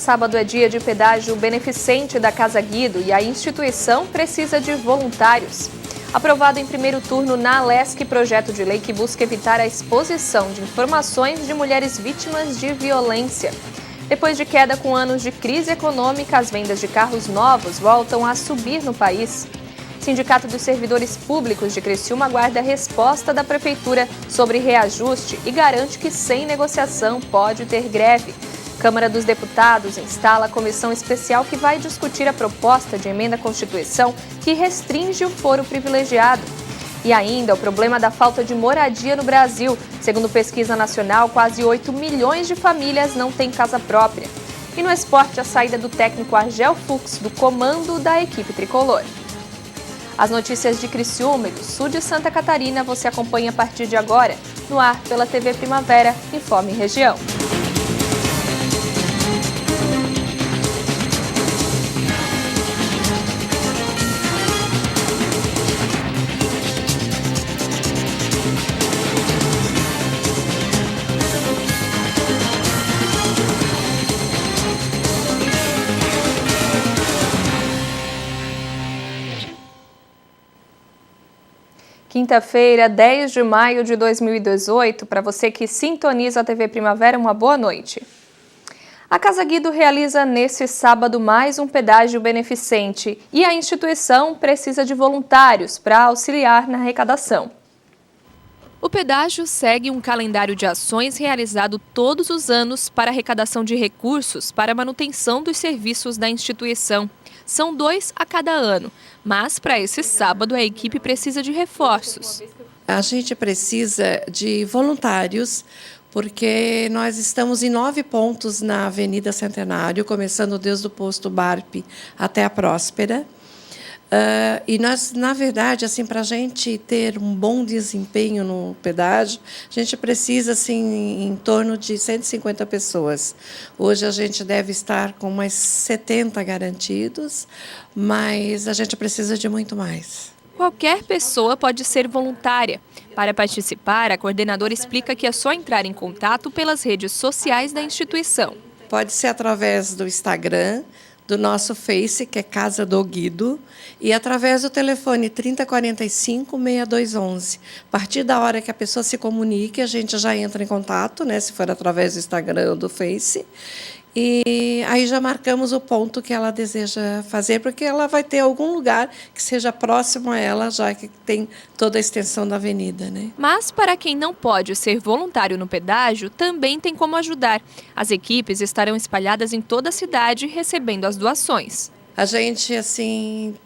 Sábado é dia de pedágio beneficente da Casa Guido e a instituição precisa de voluntários. Aprovado em primeiro turno na Alesc, projeto de lei que busca evitar a exposição de informações de mulheres vítimas de violência. Depois de queda com anos de crise econômica, as vendas de carros novos voltam a subir no país. Sindicato dos Servidores Públicos de Criciúma aguarda a resposta da Prefeitura sobre reajuste e garante que sem negociação pode ter greve. Câmara dos Deputados instala a comissão especial que vai discutir a proposta de emenda à Constituição que restringe o foro privilegiado. E ainda o problema da falta de moradia no Brasil. Segundo pesquisa nacional, quase 8 milhões de famílias não têm casa própria. E no esporte, a saída do técnico Argel Fuchs do comando da equipe tricolor. As notícias de Criciúma e do sul de Santa Catarina você acompanha a partir de agora, no ar pela TV Primavera, Informe Região. Quinta-feira, 10 de maio de 2018, para você que sintoniza a TV Primavera, uma boa noite. A Casa Guido realiza nesse sábado mais um pedágio beneficente e a instituição precisa de voluntários para auxiliar na arrecadação. O pedágio segue um calendário de ações realizado todos os anos para arrecadação de recursos para a manutenção dos serviços da instituição. São 2 a cada ano, mas para esse sábado a equipe precisa de reforços. A gente precisa de voluntários, porque nós estamos em 9 pontos na Avenida Centenário, começando desde o posto Barpe até a Próspera. E nós, na verdade, assim, para a gente ter um bom desempenho no pedágio, a gente precisa, assim, em torno de 150 pessoas. Hoje a gente deve estar com mais 70 garantidos, mas a gente precisa de muito mais. Qualquer pessoa pode ser voluntária. Para participar, a coordenadora explica que é só entrar em contato pelas redes sociais da instituição. Pode ser através do Instagram, do nosso Face, que é Casa do Guido, e através do telefone 3045-6211. A partir da hora que a pessoa se comunique, a gente já entra em contato, né, se for através do Instagram ou do Face, e aí já marcamos o ponto que ela deseja fazer, porque ela vai ter algum lugar que seja próximo a ela, já que tem toda a extensão da avenida, né? Mas para quem não pode ser voluntário no pedágio, também tem como ajudar. As equipes estarão espalhadas em toda a cidade recebendo as doações. A gente, assim,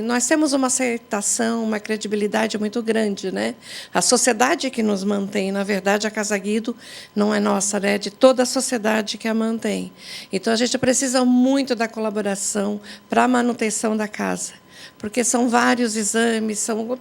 nós temos uma aceitação, uma credibilidade muito grande, né? A sociedade que nos mantém, na verdade, a Casa Guido não é nossa, né? É de toda a sociedade que a mantém. Então, a gente precisa muito da colaboração para a manutenção da casa, porque são vários exames, são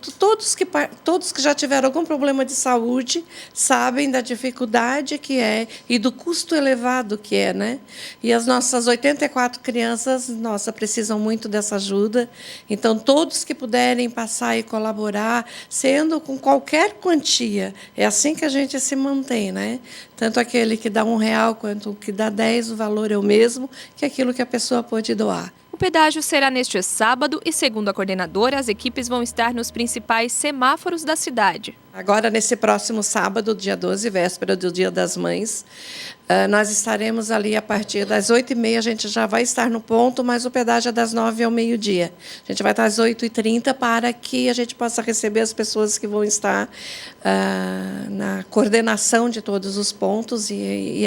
todos que já tiveram algum problema de saúde sabem da dificuldade que é e do custo elevado que é, né? E as nossas 84 crianças, precisam muito dessa ajuda. Então, todos que puderem passar e colaborar, sendo com qualquer quantia, é assim que a gente se mantém, né? Tanto aquele que dá R$1 quanto o que dá 10, o valor é o mesmo que aquilo que a pessoa pode doar. O pedágio será neste sábado e, segundo a coordenadora, as equipes vão estar nos principais semáforos da cidade. Agora, nesse próximo sábado, dia 12, véspera do Dia das Mães, nós estaremos ali a partir das 8h30, a gente já vai estar no ponto, mas o pedágio é das 9 ao meio-dia. A gente vai estar às 8h30 para que a gente possa receber as pessoas que vão estar na coordenação de todos os pontos e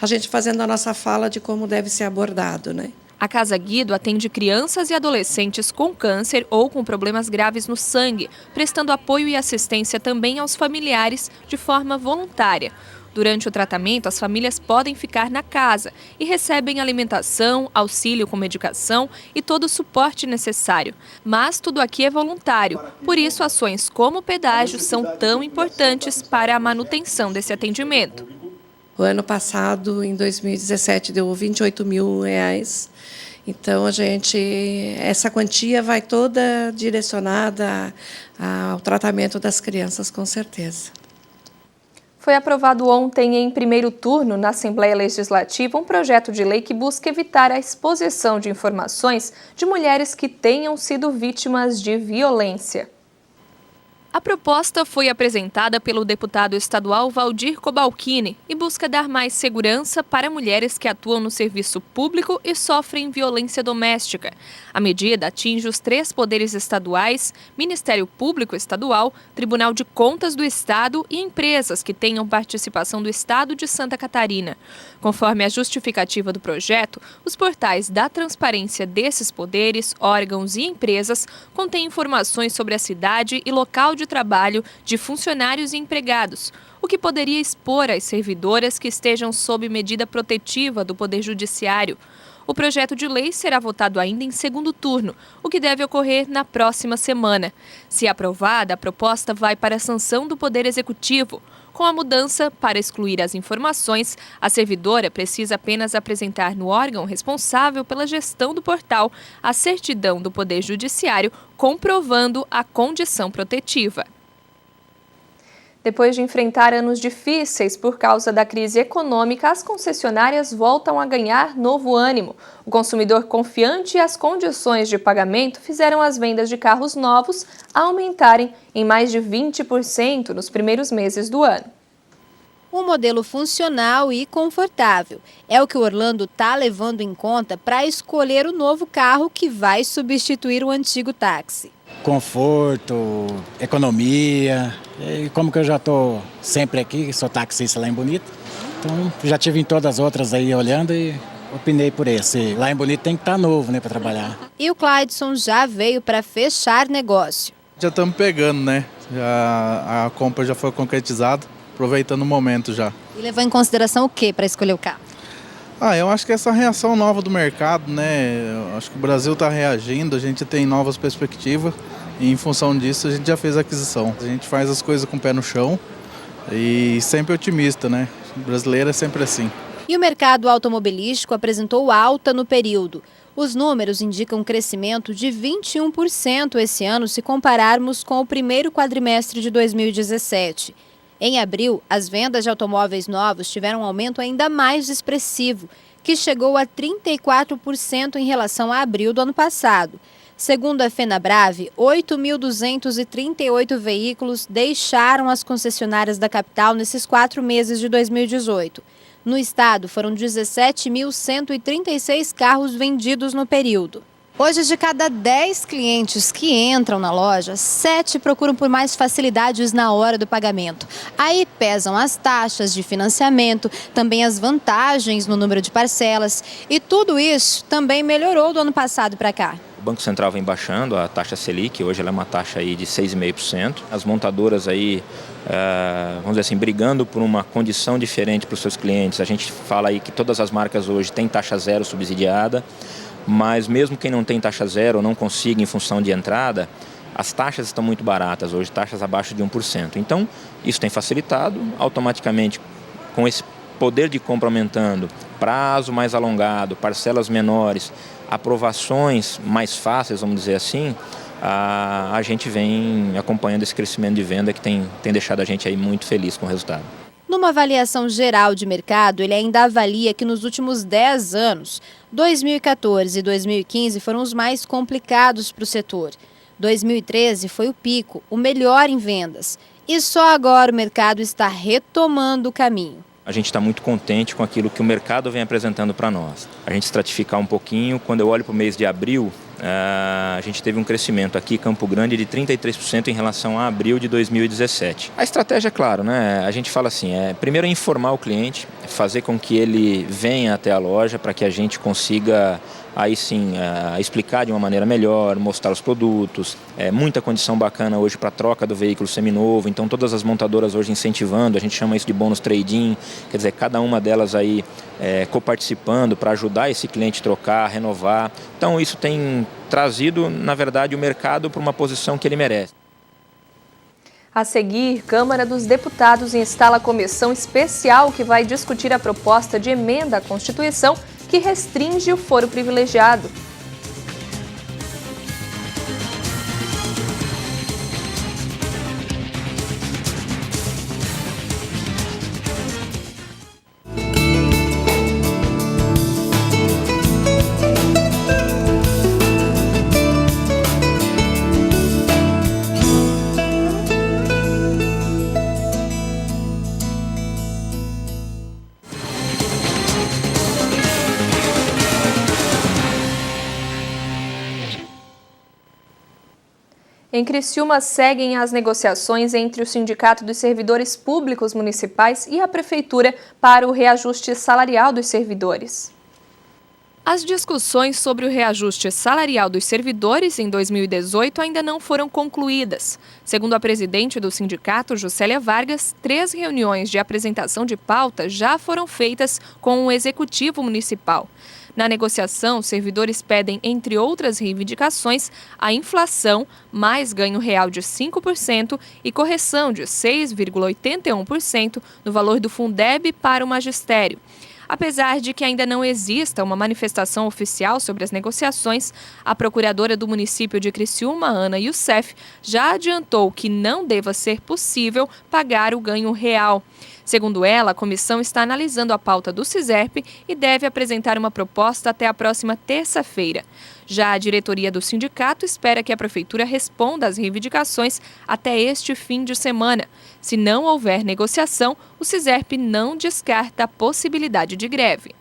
a gente fazendo a nossa fala de como deve ser abordado, né? A Casa Guido atende crianças e adolescentes com câncer ou com problemas graves no sangue, prestando apoio e assistência também aos familiares de forma voluntária. Durante o tratamento, as famílias podem ficar na casa e recebem alimentação, auxílio com medicação e todo o suporte necessário. Mas tudo aqui é voluntário, por isso ações como o pedágio são tão importantes para a manutenção desse atendimento. O ano passado, em 2017, deu R$28 mil. Então, essa quantia vai toda direcionada ao tratamento das crianças, com certeza. Foi aprovado ontem, em primeiro turno, na Assembleia Legislativa, um projeto de lei que busca evitar a exposição de informações de mulheres que tenham sido vítimas de violência. A proposta foi apresentada pelo deputado estadual Valdir Cobalcini e busca dar mais segurança para mulheres que atuam no serviço público e sofrem violência doméstica. A medida atinge os 3 poderes estaduais, Ministério Público Estadual, Tribunal de Contas do Estado e empresas que tenham participação do Estado de Santa Catarina. Conforme a justificativa do projeto, os portais da transparência desses poderes, órgãos e empresas contêm informações sobre a cidade e local de trabalho de funcionários e empregados, o que poderia expor as servidoras que estejam sob medida protetiva do Poder Judiciário. O projeto de lei será votado ainda em segundo turno, o que deve ocorrer na próxima semana. Se aprovada, a proposta vai para a sanção do Poder Executivo. Com a mudança, para excluir as informações, a servidora precisa apenas apresentar no órgão responsável pela gestão do portal a certidão do Poder Judiciário comprovando a condição protetiva. Depois de enfrentar anos difíceis por causa da crise econômica, as concessionárias voltam a ganhar novo ânimo. O consumidor confiante e as condições de pagamento fizeram as vendas de carros novos aumentarem em mais de 20% nos primeiros meses do ano. Um modelo funcional e confortável é o que o Orlando está levando em conta para escolher o novo carro que vai substituir o antigo táxi. Conforto, economia, e como que eu já estou sempre aqui, sou taxista lá em Bonito, então já tive em todas as outras aí olhando e opinei por esse. Lá em Bonito tem que estar novo, né, para trabalhar. E o Clydson já veio para fechar negócio. Já estamos pegando, né? A compra já foi concretizada, aproveitando o momento já. E levou em consideração o que para escolher o carro? Eu acho que essa reação nova do mercado, né? Eu acho que o Brasil está reagindo, a gente tem novas perspectivas e em função disso a gente já fez a aquisição. A gente faz as coisas com o pé no chão e sempre otimista, né? O brasileiro é sempre assim. E o mercado automobilístico apresentou alta no período. Os números indicam um crescimento de 21% esse ano se compararmos com o primeiro quadrimestre de 2017. Em abril, as vendas de automóveis novos tiveram um aumento ainda mais expressivo, que chegou a 34% em relação a abril do ano passado. Segundo a FenaBrave, 8.238 veículos deixaram as concessionárias da capital nesses 4 meses de 2018. No estado, foram 17.136 carros vendidos no período. Hoje, de cada 10 clientes que entram na loja, 7 procuram por mais facilidades na hora do pagamento. Aí pesam as taxas de financiamento, também as vantagens no número de parcelas. E tudo isso também melhorou do ano passado para cá. O Banco Central vem baixando a taxa Selic, hoje ela é uma taxa aí de 6,5%. As montadoras aí, vamos dizer assim, brigando por uma condição diferente para os seus clientes. A gente fala aí que todas as marcas hoje têm taxa zero subsidiada. Mas mesmo quem não tem taxa zero ou não consiga em função de entrada, as taxas estão muito baratas, hoje taxas abaixo de 1%. Então, isso tem facilitado, automaticamente, com esse poder de compra aumentando, prazo mais alongado, parcelas menores, aprovações mais fáceis, vamos dizer assim, a gente vem acompanhando esse crescimento de venda que tem deixado a gente aí muito feliz com o resultado. Numa avaliação geral de mercado, ele ainda avalia que nos últimos 10 anos, 2014 e 2015 foram os mais complicados para o setor. 2013 foi o pico, o melhor em vendas. E só agora o mercado está retomando o caminho. A gente está muito contente com aquilo que o mercado vem apresentando para nós. A gente estratificar um pouquinho, quando eu olho para o mês de abril, a gente teve um crescimento aqui em Campo Grande de 33% em relação a abril de 2017. A estratégia, é claro, né? A gente fala assim, primeiro é informar o cliente, fazer com que ele venha até a loja para que a gente consiga aí sim explicar de uma maneira melhor, mostrar os produtos, muita condição bacana hoje para troca do veículo seminovo, então todas as montadoras hoje incentivando, a gente chama isso de bônus trade-in, quer dizer, cada uma delas aí coparticipando para ajudar esse cliente a trocar, renovar, então isso tem trazido, na verdade, o mercado para uma posição que ele merece. A seguir, Câmara dos Deputados instala a comissão especial que vai discutir a proposta de emenda à Constituição que restringe o foro privilegiado. Em Criciúma, seguem as negociações entre o Sindicato dos Servidores Públicos Municipais e a Prefeitura para o reajuste salarial dos servidores. As discussões sobre o reajuste salarial dos servidores em 2018 ainda não foram concluídas. Segundo a presidente do sindicato, Juscelia Vargas, 3 reuniões de apresentação de pauta já foram feitas com o Executivo Municipal. Na negociação, os servidores pedem, entre outras reivindicações, a inflação, mais ganho real de 5% e correção de 6,81% no valor do Fundeb para o magistério. Apesar de que ainda não exista uma manifestação oficial sobre as negociações, a procuradora do município de Criciúma, Ana Youssef, já adiantou que não deva ser possível pagar o ganho real. Segundo ela, a comissão está analisando a pauta do Ciserp e deve apresentar uma proposta até a próxima terça-feira. Já a diretoria do sindicato espera que a prefeitura responda às reivindicações até este fim de semana. Se não houver negociação, o Ciserp não descarta a possibilidade de greve.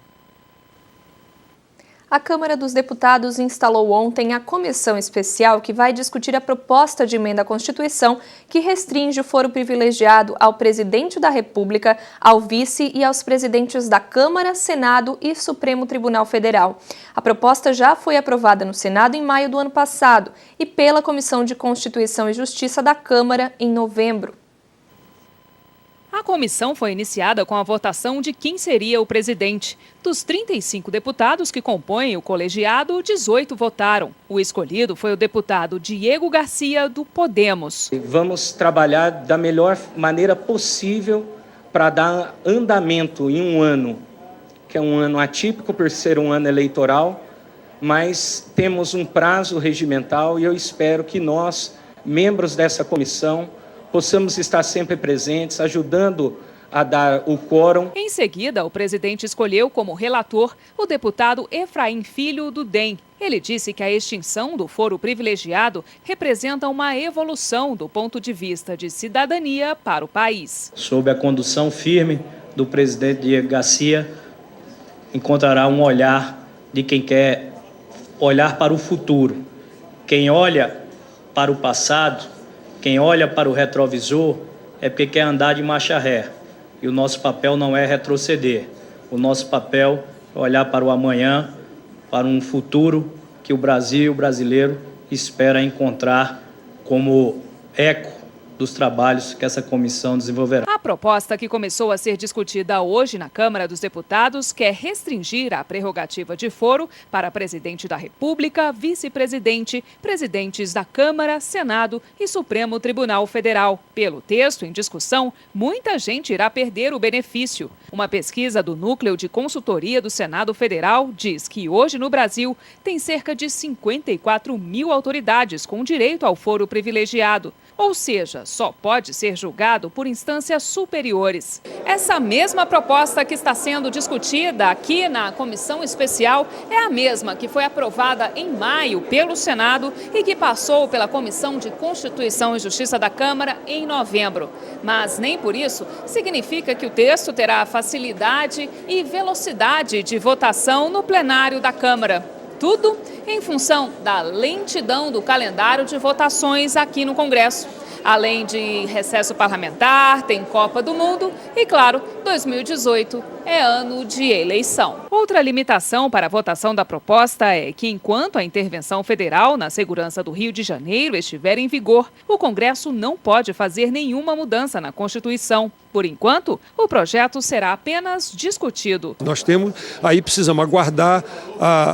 A Câmara dos Deputados instalou ontem a comissão especial que vai discutir a proposta de emenda à Constituição que restringe o foro privilegiado ao presidente da República, ao vice e aos presidentes da Câmara, Senado e Supremo Tribunal Federal. A proposta já foi aprovada no Senado em maio do ano passado e pela Comissão de Constituição e Justiça da Câmara em novembro. A comissão foi iniciada com a votação de quem seria o presidente. Dos 35 deputados que compõem o colegiado, 18 votaram. O escolhido foi o deputado Diego Garcia, do Podemos. Vamos trabalhar da melhor maneira possível para dar andamento em um ano, que é um ano atípico por ser um ano eleitoral, mas temos um prazo regimental e eu espero que nós, membros dessa comissão, possamos estar sempre presentes, ajudando a dar o quórum. Em seguida, o presidente escolheu como relator o deputado Efraim Filho, do DEM. Ele disse que a extinção do foro privilegiado representa uma evolução do ponto de vista de cidadania para o país. Sob a condução firme do presidente Diego Garcia, encontrará um olhar de quem quer olhar para o futuro. Quem olha para o passado, quem olha para o retrovisor é porque quer andar de marcha ré. E o nosso papel não é retroceder. O nosso papel é olhar para o amanhã, para um futuro que o Brasil e o brasileiro espera encontrar como eco dos trabalhos que essa comissão desenvolverá. A proposta que começou a ser discutida hoje na Câmara dos Deputados quer restringir a prerrogativa de foro para presidente da República, vice-presidente, presidentes da Câmara, Senado e Supremo Tribunal Federal. Pelo texto em discussão, muita gente irá perder o benefício. Uma pesquisa do Núcleo de Consultoria do Senado Federal diz que hoje no Brasil tem cerca de 54 mil autoridades com direito ao foro privilegiado. Ou seja, só pode ser julgado por instâncias superiores. Essa mesma proposta que está sendo discutida aqui na comissão especial é a mesma que foi aprovada em maio pelo Senado e que passou pela Comissão de Constituição e Justiça da Câmara em novembro. Mas nem por isso significa que o texto terá facilidade e velocidade de votação no plenário da Câmara. Tudo em função da lentidão do calendário de votações aqui no Congresso. Além de recesso parlamentar, tem Copa do Mundo e, claro, 2018 é ano de eleição. Outra limitação para a votação da proposta é que, enquanto a intervenção federal na segurança do Rio de Janeiro estiver em vigor, o Congresso não pode fazer nenhuma mudança na Constituição. Por enquanto, o projeto será apenas discutido. Nós precisamos aguardar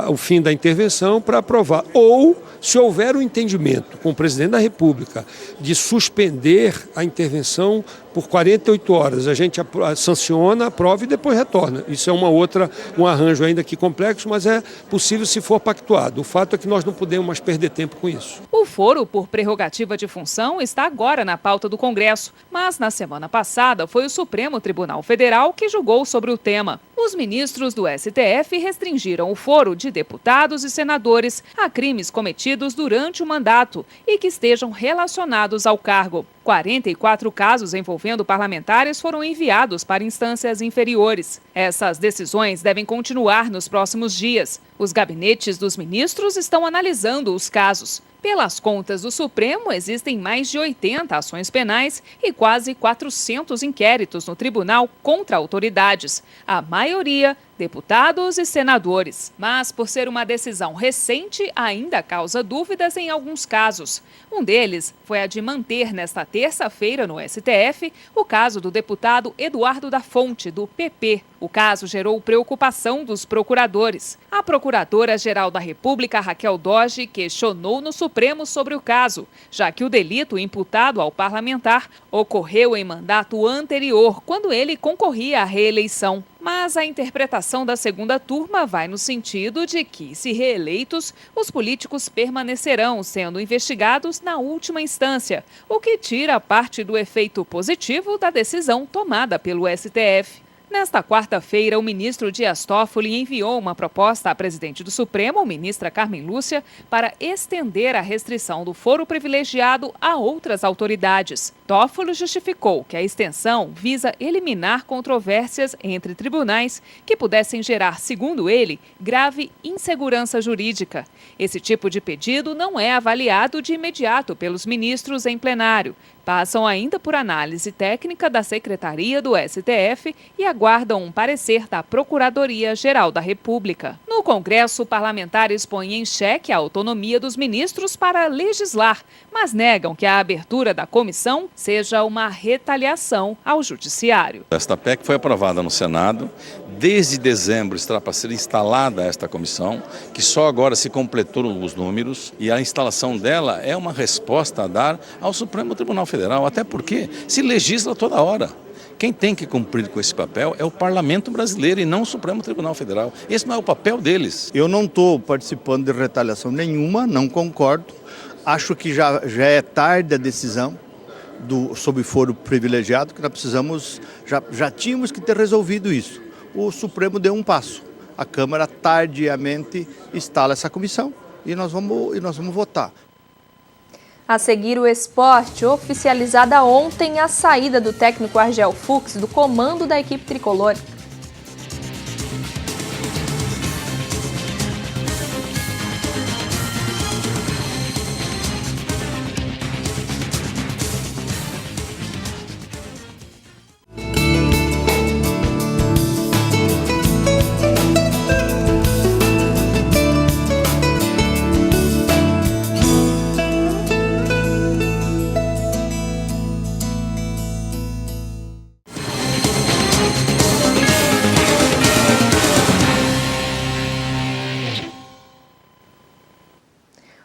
o fim da intervenção para aprovar. Ou, se houver um entendimento com o presidente da República de suspender a intervenção por 48 horas, a gente sanciona, aprova e depois retorna. Isso é um arranjo ainda aqui complexo, mas é possível se for pactuado. O fato é que nós não podemos mais perder tempo com isso. O foro por prerrogativa de função está agora na pauta do Congresso, mas na semana passada foi o Supremo Tribunal Federal que julgou sobre o tema. Os ministros do STF restringiram o foro de deputados e senadores a crimes cometidos durante o mandato e que estejam relacionados ao cargo. 44 casos envolvendo parlamentares foram enviados para instâncias inferiores. Essas decisões devem continuar nos próximos dias. Os gabinetes dos ministros estão analisando os casos. Pelas contas do Supremo, existem mais de 80 ações penais e quase 400 inquéritos no tribunal contra autoridades. A maioria, deputados e senadores. Mas, por ser uma decisão recente, ainda causa dúvidas em alguns casos. Um deles foi a de manter nesta terça-feira no STF o caso do deputado Eduardo da Fonte, do PP. O caso gerou preocupação dos procuradores. A Procuradora-Geral da República, Raquel Doge, questionou no Supremo sobre o caso, já que o delito imputado ao parlamentar ocorreu em mandato anterior, quando ele concorria à reeleição. Mas a interpretação da segunda turma vai no sentido de que, se reeleitos, os políticos permanecerão sendo investigados na última instância, o que tira parte do efeito positivo da decisão tomada pelo STF. Nesta quarta-feira, o ministro Dias Toffoli enviou uma proposta à presidente do Supremo, ministra Carmen Lúcia, para estender a restrição do foro privilegiado a outras autoridades. Toffoli justificou que a extensão visa eliminar controvérsias entre tribunais que pudessem gerar, segundo ele, grave insegurança jurídica. Esse tipo de pedido não é avaliado de imediato pelos ministros em plenário. Passam ainda por análise técnica da Secretaria do STF e aguardam um parecer da Procuradoria-Geral da República. No Congresso, parlamentares põem em xeque a autonomia dos ministros para legislar, mas negam que a abertura da comissão seja uma retaliação ao Judiciário. Esta PEC foi aprovada no Senado. Desde dezembro está para ser instalada esta comissão, que só agora se completou os números, e a instalação dela é uma resposta a dar ao Supremo Tribunal Federal, até porque se legisla toda hora. Quem tem que cumprir com esse papel é o Parlamento brasileiro e não o Supremo Tribunal Federal. Esse não é o papel deles. Eu não estou participando de retaliação nenhuma, não concordo. Acho que já é tarde a decisão sobre foro privilegiado, que nós precisamos, já tínhamos que ter resolvido isso. O Supremo deu um passo. A Câmara tardiamente instala essa comissão e nós vamos votar. A seguir, o esporte, oficializada ontem a saída do técnico Argel Fuchs do comando da equipe tricolor.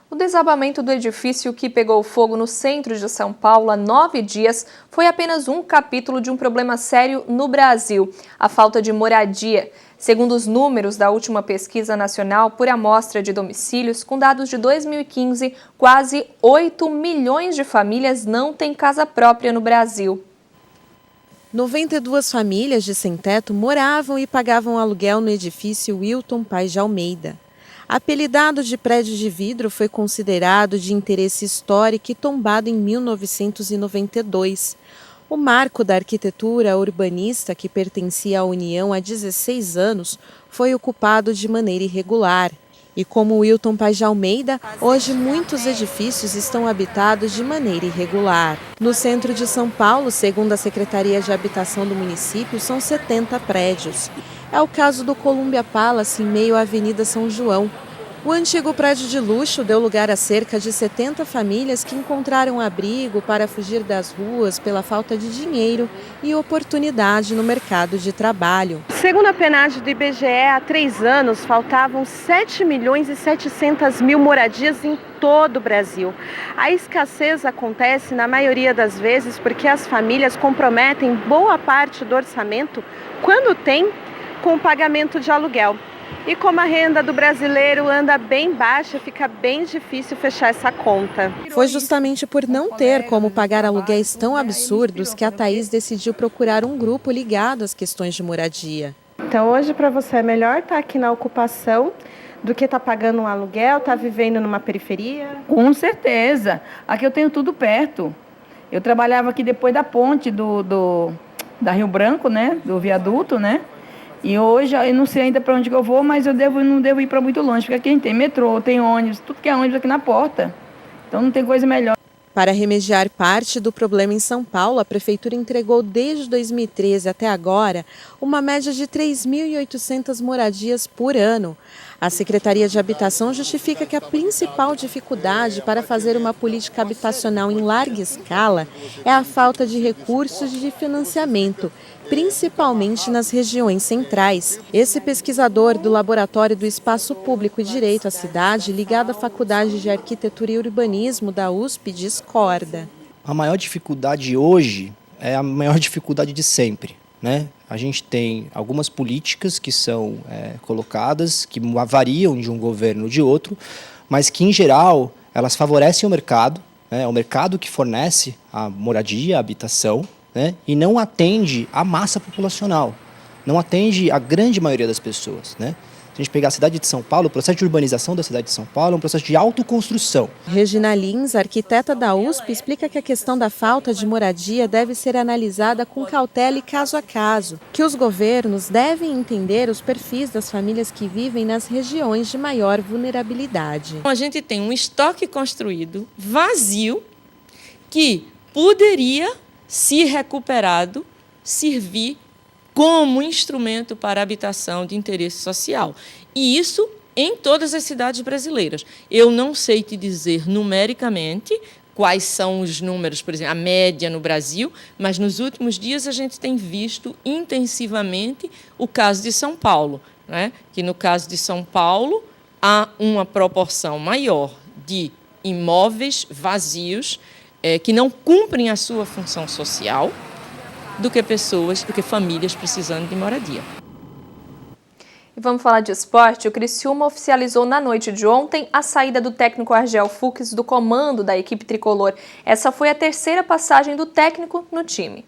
O desabamento do edifício que pegou fogo no centro de São Paulo há 9 dias foi apenas um capítulo de um problema sério no Brasil, a falta de moradia. Segundo os números da última pesquisa nacional por amostra de domicílios, com dados de 2015, quase 8 milhões de famílias não têm casa própria no Brasil. 92 famílias de sem-teto moravam e pagavam aluguel no edifício Wilton Paes de Almeida. Apelidado de prédio de vidro, foi considerado de interesse histórico e tombado em 1992. O marco da arquitetura urbanista, que pertencia à União há 16 anos, foi ocupado de maneira irregular. E como o Wilton Paes de Almeida, hoje muitos edifícios estão habitados de maneira irregular. No centro de São Paulo, segundo a Secretaria de Habitação do município, são 70 prédios. É o caso do Columbia Palace, em meio à Avenida São João. O antigo prédio de luxo deu lugar a cerca de 70 famílias que encontraram abrigo para fugir das ruas pela falta de dinheiro e oportunidade no mercado de trabalho. Segundo a PNAD do IBGE, há 3 anos faltavam 7 milhões e 700 mil moradias em todo o Brasil. A escassez acontece, na maioria das vezes, porque as famílias comprometem boa parte do orçamento, quando tem, com o pagamento de aluguel. E como a renda do brasileiro anda bem baixa, fica bem difícil fechar essa conta. Foi justamente por não ter como pagar aluguéis tão absurdos que a Thaís decidiu procurar um grupo ligado às questões de moradia. Então hoje para você é melhor estar aqui na ocupação do que estar pagando um aluguel, estar vivendo numa periferia? Com certeza. Aqui eu tenho tudo perto. Eu trabalhava aqui depois da ponte da Rio Branco, né? Do viaduto, né? E hoje eu não sei ainda para onde que eu vou, mas não devo ir para muito longe, porque aqui a gente tem metrô, tem ônibus, tudo que é ônibus aqui na porta. Então não tem coisa melhor. Para remediar parte do problema em São Paulo, a Prefeitura entregou desde 2013 até agora uma média de 3.800 moradias por ano. A Secretaria de Habitação justifica que a principal dificuldade para fazer uma política habitacional em larga escala é a falta de recursos e de financiamento, principalmente nas regiões centrais. Esse pesquisador do Laboratório do Espaço Público e Direito à Cidade, ligado à Faculdade de Arquitetura e Urbanismo da USP, discorda. A maior dificuldade hoje é a maior dificuldade de sempre, né? A gente tem algumas políticas que são colocadas, que variam de um governo ou de outro, mas que, em geral, elas favorecem o mercado, né? É o mercado que fornece a moradia, a habitação, né? E não atende a massa populacional, não atende a grande maioria das pessoas, né? Se a gente pegar a cidade de São Paulo, o processo de urbanização da cidade de São Paulo é um processo de autoconstrução. Regina Lins, arquiteta da USP, explica que a questão da falta de moradia deve ser analisada com cautela e caso a caso, que os governos devem entender os perfis das famílias que vivem nas regiões de maior vulnerabilidade. A gente tem um estoque construído vazio que poderia, se recuperado, servir como instrumento para a habitação de interesse social. E isso em todas as cidades brasileiras. Eu não sei te dizer numericamente quais são os números, por exemplo, a média no Brasil, mas nos últimos dias a gente tem visto intensivamente o caso de São Paulo, né? Que no caso de São Paulo há uma proporção maior de imóveis vazios que não cumprem a sua função social, do que famílias precisando de moradia. E vamos falar de esporte. O Criciúma oficializou na noite de ontem a saída do técnico Argel Fux do comando da equipe tricolor. Essa foi a terceira passagem do técnico no time.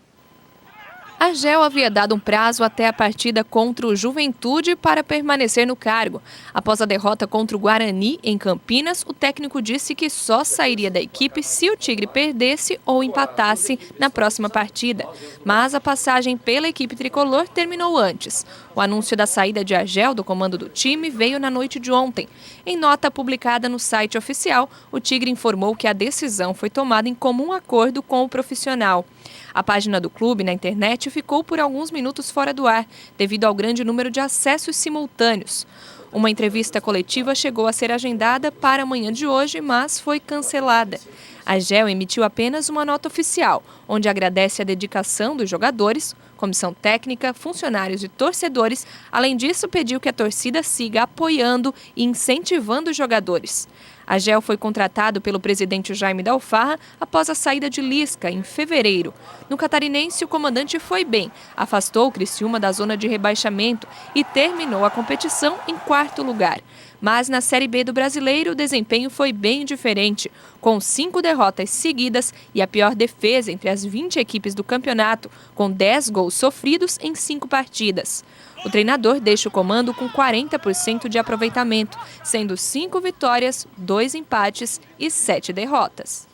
Argel havia dado um prazo até a partida contra o Juventude para permanecer no cargo. Após a derrota contra o Guarani, em Campinas, o técnico disse que só sairia da equipe se o Tigre perdesse ou empatasse na próxima partida. Mas a passagem pela equipe tricolor terminou antes. O anúncio da saída de Argel do comando do time veio na noite de ontem. Em nota publicada no site oficial, o Tigre informou que a decisão foi tomada em comum acordo com o profissional. A página do clube na internet ficou por alguns minutos fora do ar, devido ao grande número de acessos simultâneos. Uma entrevista coletiva chegou a ser agendada para a manhã de hoje, mas foi cancelada. A Argel emitiu apenas uma nota oficial, onde agradece a dedicação dos jogadores, comissão técnica, funcionários e torcedores. Além disso, pediu que a torcida siga apoiando e incentivando os jogadores. Argel foi contratado pelo presidente Jaime da Alfarra após a saída de Lisca, em fevereiro. No catarinense, o comandante foi bem, afastou o Criciúma da zona de rebaixamento e terminou a competição em 4º lugar. Mas na Série B do Brasileiro, o desempenho foi bem diferente, com 5 derrotas seguidas e a pior defesa entre as 20 equipes do campeonato, com 10 gols sofridos em 5 partidas. O treinador deixa o comando com 40% de aproveitamento, sendo 5 vitórias, 2 empates e 7 derrotas.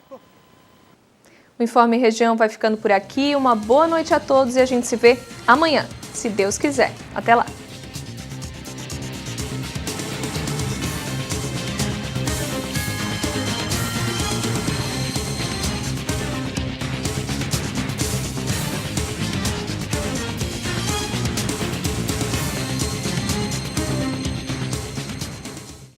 O Informe Região vai ficando por aqui. Uma boa noite a todos e a gente se vê amanhã, se Deus quiser. Até lá!